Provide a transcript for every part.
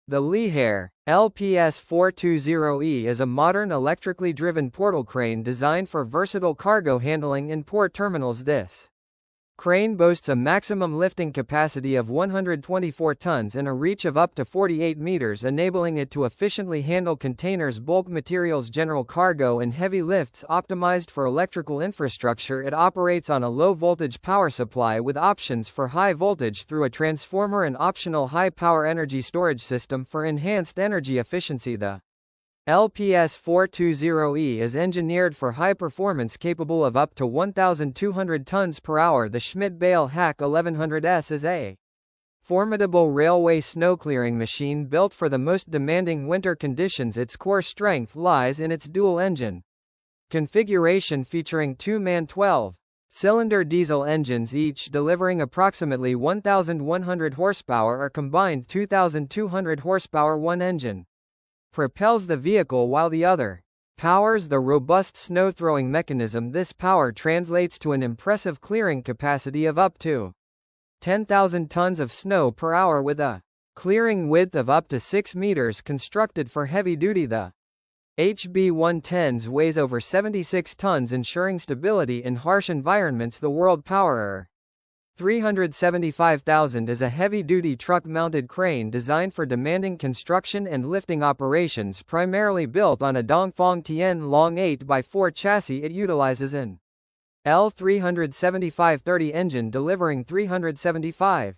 The Liebherr LPS420E is a modern electrically driven portal crane designed for versatile cargo handling in port terminals. This crane boasts a maximum lifting capacity of 124 tons and a reach of up to 48 meters, enabling it to efficiently handle containers, bulk materials, general cargo, and heavy lifts. Optimized for electrical infrastructure, it operates on a low-voltage power supply with options for high voltage through a transformer and optional high-power energy storage system for enhanced energy efficiency. The LPS420E is engineered for high performance capable of up to 1,200 tons per hour. The Schmidt-Bale Hack 1100S is a formidable railway snow clearing machine built for the most demanding winter conditions. Its core strength lies in its dual-engine configuration featuring two-man 12-cylinder diesel engines, each delivering approximately 1,100 horsepower or combined 2,200 horsepower. One engine propels the vehicle while the other powers the robust snow-throwing mechanism. This power translates to an impressive clearing capacity of up to 10,000 tons of snow per hour with a clearing width of up to 6 meters. Constructed for heavy duty, the HB110s weighs over 76 tons, ensuring stability in harsh environments. The World Power 375,000 is a heavy-duty truck-mounted crane designed for demanding construction and lifting operations, primarily built on a Dongfeng Tian-Long 8x4 chassis. It utilizes an L375/30 engine delivering 375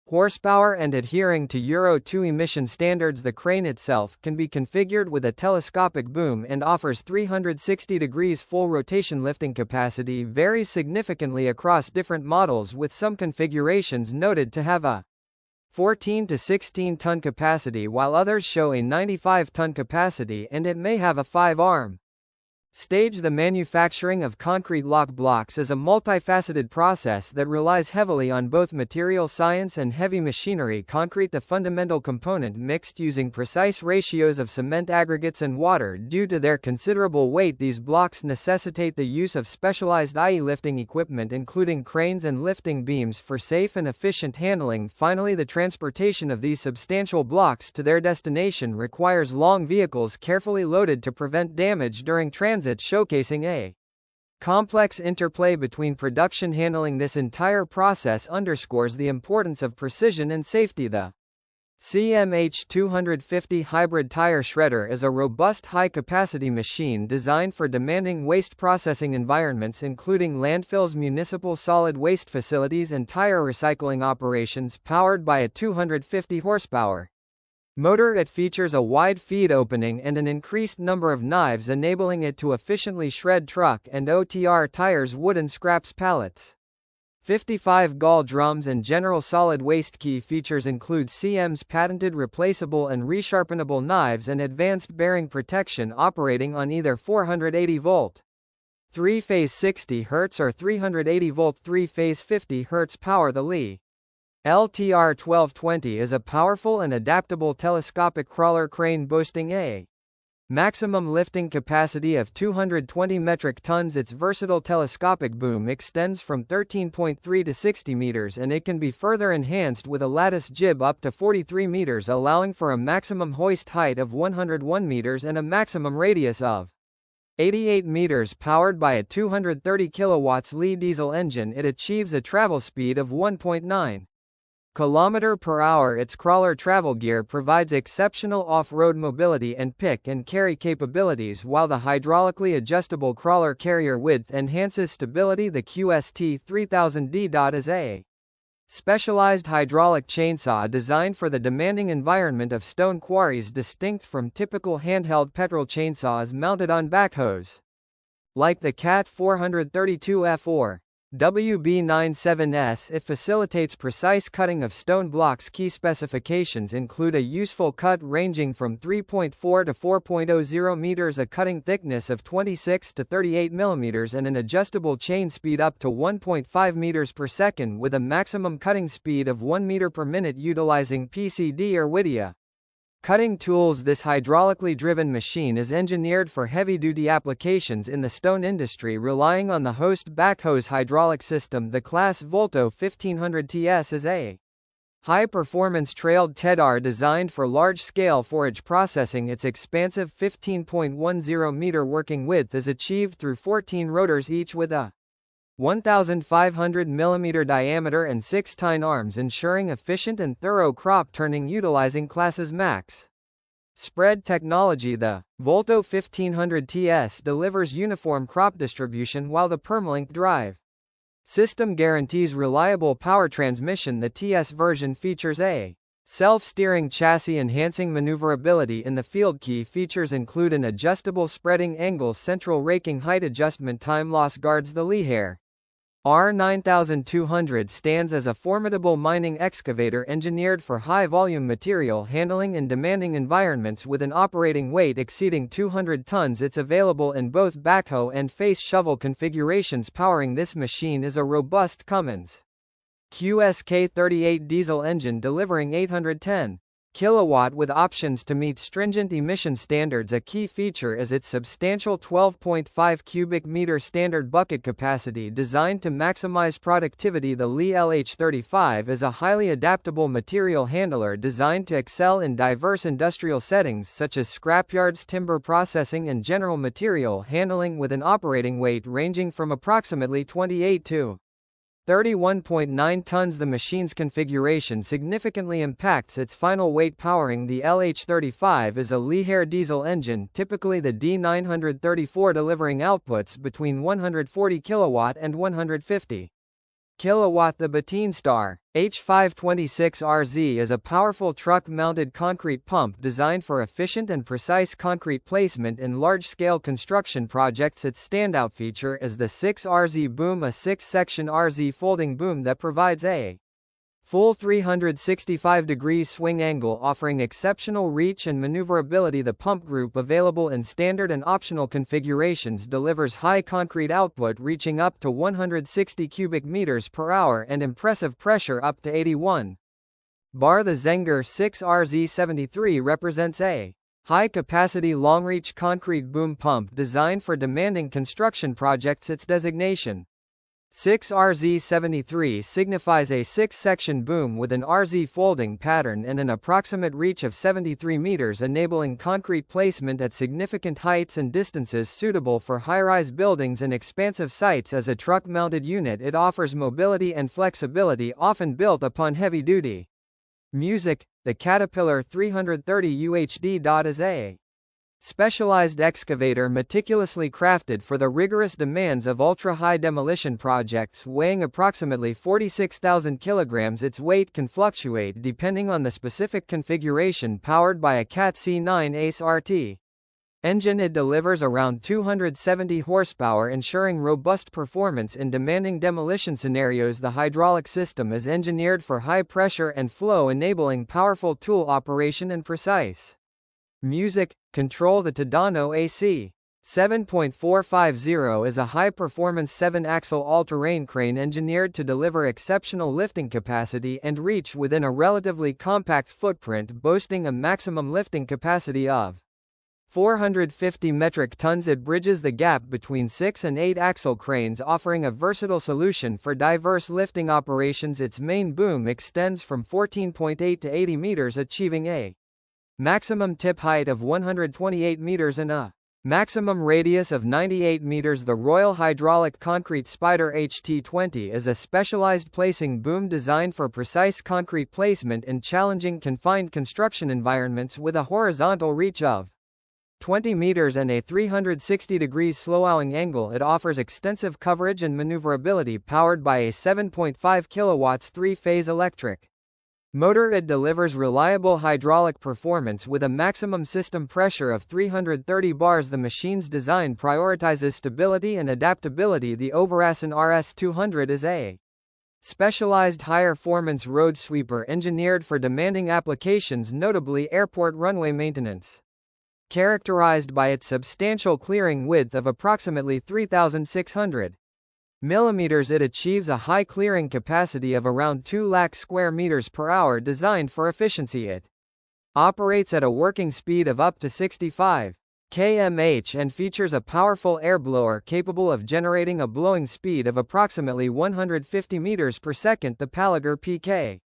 horsepower and adhering to Euro 2 emission standards. The crane itself can be configured with a telescopic boom and offers 360 degrees full rotation. Lifting capacity varies significantly across different models, with some configurations noted to have a 14 to 16 ton capacity while others show a 95 ton capacity, and it may have a 5-arm stage. The manufacturing of concrete lock blocks is a multifaceted process that relies heavily on both material science and heavy machinery. Concrete, the fundamental component, mixed using precise ratios of cement aggregates and water. Due to their considerable weight, these blocks necessitate the use of specialized lifting equipment, including cranes and lifting beams, for safe and efficient handling. Finally, the transportation of these substantial blocks to their destination requires long vehicles carefully loaded to prevent damage during transit, showcasing a complex interplay between production handling. This entire process underscores the importance of precision and safety. The CMH250 hybrid tire shredder is a robust high-capacity machine designed for demanding waste processing environments, including landfills, municipal solid waste facilities, and tire recycling operations. Powered by a 250 horsepower motor, it features a wide feed opening and an increased number of knives, enabling it to efficiently shred truck and OTR tires, wooden scraps, pallets. 55 gall drums and general solid waste. Key features include CM's patented replaceable and resharpenable knives and advanced bearing protection, operating on either 480-volt 3-phase 60 Hz or 380-volt 3-phase 50 Hz power. The Lee LTR 1220 is a powerful and adaptable telescopic crawler crane boasting a maximum lifting capacity of 220 metric tons. Its versatile telescopic boom extends from 13.3 to 60 meters, and it can be further enhanced with a lattice jib up to 43 meters, allowing for a maximum hoist height of 101 meters and a maximum radius of 88 meters. Powered by a 230 kilowatts Lee diesel engine, it achieves a travel speed of 1.9 km per hour. Its crawler travel gear provides exceptional off-road mobility and pick and carry capabilities, while the hydraulically adjustable crawler carrier width enhances stability. The QST 3000D is a specialized hydraulic chainsaw designed for the demanding environment of stone quarries, distinct from typical handheld petrol chainsaws mounted on backhoes. Like the CAT 432F or WB97S, it facilitates precise cutting of stone blocks. Key specifications include a useful cut ranging from 3.4 to 4.00 meters, a cutting thickness of 26 to 38 millimeters, and an adjustable chain speed up to 1.5 meters per second, with a maximum cutting speed of 1 meter per minute utilizing PCD or WIDIA cutting tools. This hydraulically driven machine is engineered for heavy-duty applications in the stone industry, relying on the host backhose hydraulic system. The class Volto 1500 TS is a High-performance trailed TED-R designed for large-scale forage processing. Its expansive 15.10-meter working width is achieved through 14 rotors, each with a 1,500 mm diameter and 6 tine arms, ensuring efficient and thorough crop turning utilizing classes max spread technology. The Volto 1500 TS delivers uniform crop distribution while the Permalink drive system guarantees reliable power transmission. The TS version features a self-steering chassis enhancing maneuverability in the field. Key features include an adjustable spreading angle central raking height adjustment. Time loss guards. The Liebherr R9200 stands as a formidable mining excavator engineered for high-volume material handling in demanding environments with an operating weight exceeding 200 tons. It's available in both backhoe and face shovel configurations. Powering this machine is a robust Cummins QSK38 diesel engine delivering 810 kilowatt with options to meet stringent emission standards. A key feature is its substantial 12.5 cubic meter standard bucket capacity designed to maximize productivity. The Lee LH35 is a highly adaptable material handler designed to excel in diverse industrial settings such as scrapyards, timber processing and general material handling, with an operating weight ranging from approximately 28 to 31.9 tons. The machine's configuration significantly impacts its final weight. Powering the LH35 is a Liebherr diesel engine, typically the D934, delivering outputs between 140 kilowatt and 150 kilowatt. The Bettine Star H526RZ is a powerful truck-mounted concrete pump designed for efficient and precise concrete placement in large-scale construction projects. Its standout feature is the 6RZ boom, a 6-section RZ folding boom that provides a full 365-degree swing angle, offering exceptional reach and maneuverability. The pump group, available in standard and optional configurations, delivers high concrete output reaching up to 160 cubic meters per hour and impressive pressure up to 81 bar. The Zenger 6RZ73 represents a high-capacity long-reach concrete boom pump designed for demanding construction projects. Its designation 6RZ73 signifies a 6-section boom with an RZ folding pattern and an approximate reach of 73 meters, enabling concrete placement at significant heights and distances suitable for high-rise buildings and expansive sites. As a truck-mounted unit, it offers mobility and flexibility often built upon heavy-duty music. The Caterpillar 330 UHD. Is a specialized excavator meticulously crafted for the rigorous demands of ultra-high demolition projects. Weighing approximately 46,000 kilograms, its weight can fluctuate depending on the specific configuration. Powered by a Cat C9 Ace RT engine, it delivers around 270 horsepower, ensuring robust performance in demanding demolition scenarios. The hydraulic system is engineered for high pressure and flow, enabling powerful tool operation and precise music control. The Tadano AC 7.450 is a high-performance 7-axle all-terrain crane engineered to deliver exceptional lifting capacity and reach within a relatively compact footprint, boasting a maximum lifting capacity of 450 metric tons. It bridges the gap between 6 and 8-axle cranes, offering a versatile solution for diverse lifting operations. Its main boom extends from 14.8 to 80 meters, achieving a maximum tip height of 128 meters and a maximum radius of 98 meters. The Royal Hydraulic Concrete Spider HT20 is a specialized placing boom designed for precise concrete placement in challenging confined construction environments. With a horizontal reach of 20 meters and a 360 degrees slowing angle, it offers extensive coverage and maneuverability. Powered by a 7.5 kilowatts 3-phase electric motor, it delivers reliable hydraulic performance with a maximum system pressure of 330 bars. The machine's design prioritizes stability and adaptability. The Overassen RS200 is a specialized high-performance road sweeper engineered for demanding applications, notably airport runway maintenance. Characterized by its substantial clearing width of approximately 3,600 millimeters, it achieves a high clearing capacity of around 2 lakh square meters per hour. Designed for efficiency, it operates at a working speed of up to 65 km/h and features a powerful air blower capable of generating a blowing speed of approximately 150 meters per second. The Paliger PK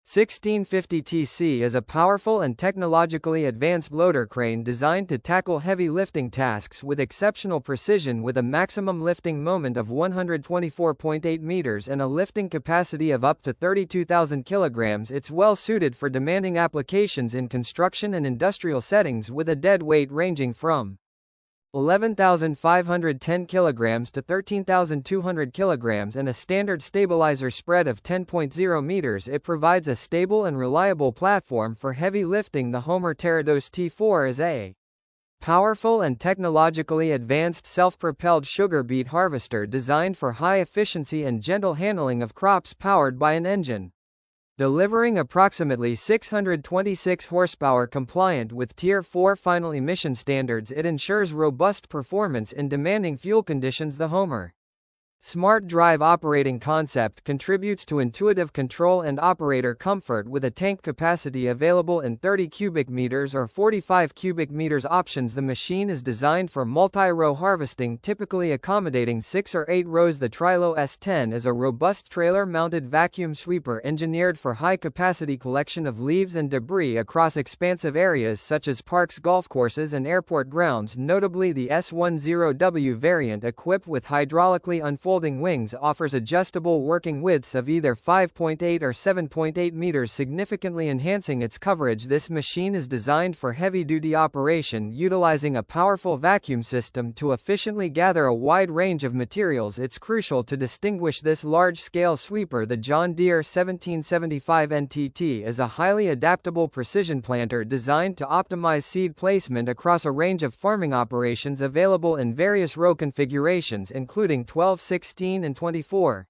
1650TC is a powerful and technologically advanced loader crane designed to tackle heavy lifting tasks with exceptional precision with a maximum lifting moment of 124.8 meters and a lifting capacity of up to 32,000 kilograms. It's well suited for demanding applications in construction and industrial settings with a dead weight ranging from 11,510 kilograms to 13,200 kilograms and a standard stabilizer spread of 10.0 meters. It provides a stable and reliable platform for heavy lifting. The Homer Terrados T4 is a powerful and technologically advanced self-propelled sugar beet harvester designed for high efficiency and gentle handling of crops powered by an engine. Delivering approximately 626 horsepower compliant with Tier 4 final emission standards, it ensures robust performance in demanding fuel conditions. The Homer Smart Drive operating concept contributes to intuitive control and operator comfort with a tank capacity available in 30 cubic meters or 45 cubic meters options. The machine is designed for multi-row harvesting, typically accommodating 6 or 8 rows. The Trilo S10 is a robust trailer-mounted vacuum sweeper engineered for high-capacity collection of leaves and debris across expansive areas such as parks, golf courses and airport grounds. Notably, the S10W variant, equipped with hydraulically unfolding wings, offers adjustable working widths of either 5.8 or 7.8 meters, significantly enhancing its coverage. This machine is designed for heavy-duty operation, utilizing a powerful vacuum system to efficiently gather a wide range of materials. It's crucial to distinguish this large-scale sweeper. The John Deere 1775 NTT is a highly adaptable precision planter designed to optimize seed placement across a range of farming operations, available in various row configurations including 12, 16 and 24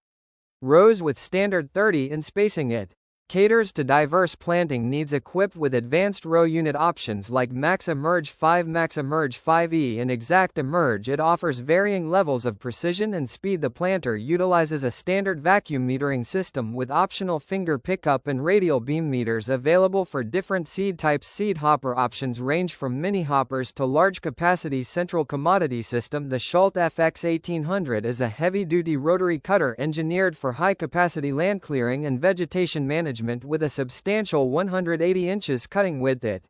rows with standard 30 in spacing. It caters to diverse planting needs, equipped with advanced row unit options like Max Emerge 5, Max Emerge 5E and Exact Emerge. It offers varying levels of precision and speed. The planter utilizes a standard vacuum metering system with optional finger pickup and radial beam meters available for different seed types. Seed hopper options range from mini hoppers to large capacity central commodity system. The Schult FX 1800 is a heavy-duty rotary cutter engineered for high-capacity land clearing and vegetation management with a substantial 180 inches cutting width. It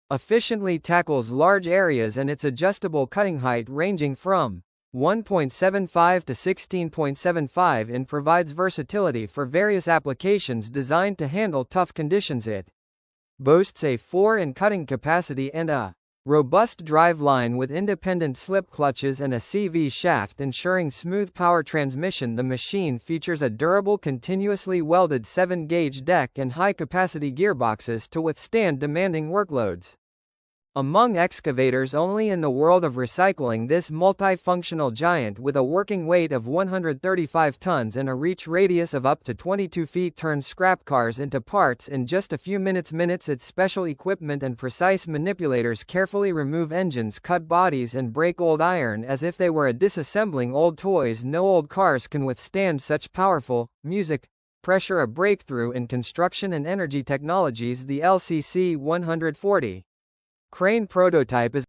efficiently tackles large areas and its adjustable cutting height ranging from 1.75 to 16.75 in provides versatility for various applications designed to handle tough conditions. It boasts a 4-in cutting capacity and a robust drive line with independent slip clutches and a CV shaft ensuring smooth power transmission. The machine features a durable continuously welded 7-gauge deck and high-capacity gearboxes to withstand demanding workloads. Among excavators only in the world of recycling, this multifunctional giant with a working weight of 135 tons and a reach radius of up to 22 feet turns scrap cars into parts in just a few minutes. Its special equipment and precise manipulators carefully remove engines, cut bodies and break old iron as if they were disassembling old toys. No old cars can withstand such powerful music pressure, a breakthrough in construction and energy technologies. The LCC 140 crane prototype is